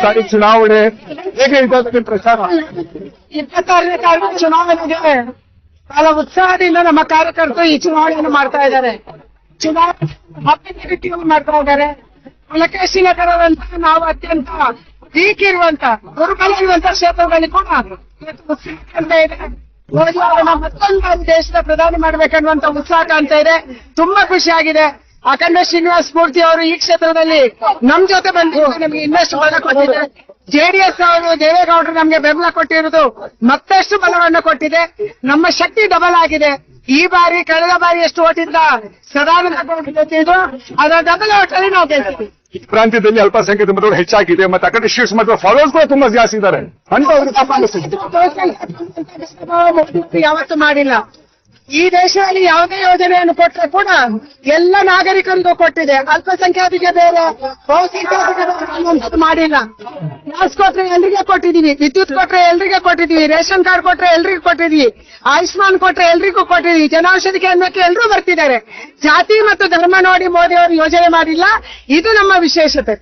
ಸಾರಿ ಚುನಾವಣೆ ಹೇಗೆ ಇದೆ ಪ್ರಚಾರ? 26ನೇ ತಾರೀಕು ಚುನಾವಣೆಗೆ ಬಹಳ ಉತ್ಸಾಹದಿಂದ ನಮ್ಮ ಕಾರ್ಯಕರ್ತರು ಈ ಚುನಾವಣೆಯನ್ನು ಮಾಡ್ತಾ ಇದ್ದಾರೆ. ಚುನಾವಣೆ ರೀತಿಯಲ್ಲಿ ಮಾಡ್ತಾ ಇದ್ದಾರೆ. ಪುಲಕೇಶಿ ನಗರದಂತಹ ನಾವು ಅತ್ಯಂತ ವೀಕ್ ಇರುವಂತ ದುರ್ಬಲ ಇರುವಂತ ಕ್ಷೇತ್ರಗಳಲ್ಲಿ ಕೂಡ ಉತ್ಸಾಹ ಇದೆ. ಮೋದಿ ಅವರನ್ನ ಮತ್ತೊಂದು ಬಾರಿ ದೇಶದ ಪ್ರಧಾನಿ ಮಾಡ್ಬೇಕನ್ನುವಂತ ಉತ್ಸಾಹ ಕಾಣ್ತಾ ಇದೆ. ತುಂಬಾ ಖುಷಿ ಆಗಿದೆ. ಅಖಂಡ ಶ್ರೀನಿವಾಸ ಮೂರ್ತಿ ಅವರು ಈ ಕ್ಷೇತ್ರದಲ್ಲಿ ನಮ್ ಜೊತೆ ಬಂದಿದ್ದು ನಮ್ಗೆ ಇನ್ನಷ್ಟು ಬಲ ಕೊಟ್ಟಿದೆ. ಜೆಡಿಎಸ್ ಅವರು ದೇವೇಗೌಡರು ನಮ್ಗೆ ಬೆಂಬಲ ಕೊಟ್ಟಿರುವುದು ಮತ್ತಷ್ಟು ಬಲವನ್ನು ಕೊಟ್ಟಿದೆ. ನಮ್ಮ ಶಕ್ತಿ ಡಬಲ್ ಆಗಿದೆ. ಈ ಬಾರಿ ಕಳೆದ ಬಾರಿ ಎಷ್ಟು ಓಟಿಂದ ಸದಾನಂದ ಗೌಡ ಗೆದ್ದಿದ್ದು ಅದರ ಡಬಲ್ ಓಟಲ್ಲಿ ನಾವು ಗೆಲ್ತೀವಿ. ಈ ಪ್ರಾಂತ್ಯದಲ್ಲಿ ಅಲ್ಪಸಂಖ್ಯಾತ ಮತಗಳು ಹೆಚ್ಚಾಗಿದೆ ಮತ್ತೆ ಅಖಂಡ ಶ್ರೀನಿವಾಸ ಮತ್ತು ಫಾಲೋವರ್ಸ್ ಕೂಡ ತುಂಬಾ ಜಾಸ್ತಿ ಇದ್ದಾರೆ ಅಂತ ಯಾವತ್ತೂ ಮಾಡಿಲ್ಲ. ಈ ದೇಶದಲ್ಲಿ ಯಾವುದೇ ಯೋಜನೆಯನ್ನು ಕೊಟ್ಟರೆ ಕೂಡ ಎಲ್ಲ ನಾಗರಿಕರಿಗೂ ಕೊಟ್ಟಿದೆ. ಅಲ್ಪಸಂಖ್ಯಾತಿಗೆ ಬೇರೆ, ಬಹುಸಂಖ್ಯಾತಿಗೆ ಬೇರೆ ಅನ್ನುವಂಥದ್ದು ಮಾಡಿಲ್ಲ. ಗ್ಯಾಸ್ ಕೊಟ್ರೆ ಎಲ್ರಿಗೆ ಕೊಟ್ಟಿದೀವಿ, ವಿದ್ಯುತ್ ಕೊಟ್ರೆ ಎಲ್ರಿಗೆ ಕೊಟ್ಟಿದೀವಿ, ರೇಷನ್ ಕಾರ್ಡ್ ಕೊಟ್ರೆ ಎಲ್ರಿಗೂ ಕೊಟ್ಟಿದೀವಿ, ಆಯುಷ್ಮಾನ್ ಕೊಟ್ರೆ ಎಲ್ರಿಗೂ ಕೊಟ್ಟಿದೀವಿ, ಜನೌಷಧಿ ಕೇಂದ್ರಕ್ಕೆ ಎಲ್ಲರೂ ಬರ್ತಿದ್ದಾರೆ. ಜಾತಿ ಮತ್ತು ಧರ್ಮ ನೋಡಿ ಮೋದಿ ಅವರು ಯೋಜನೆ ಮಾಡಿಲ್ಲ. ಇದು ನಮ್ಮ ವಿಶೇಷತೆ.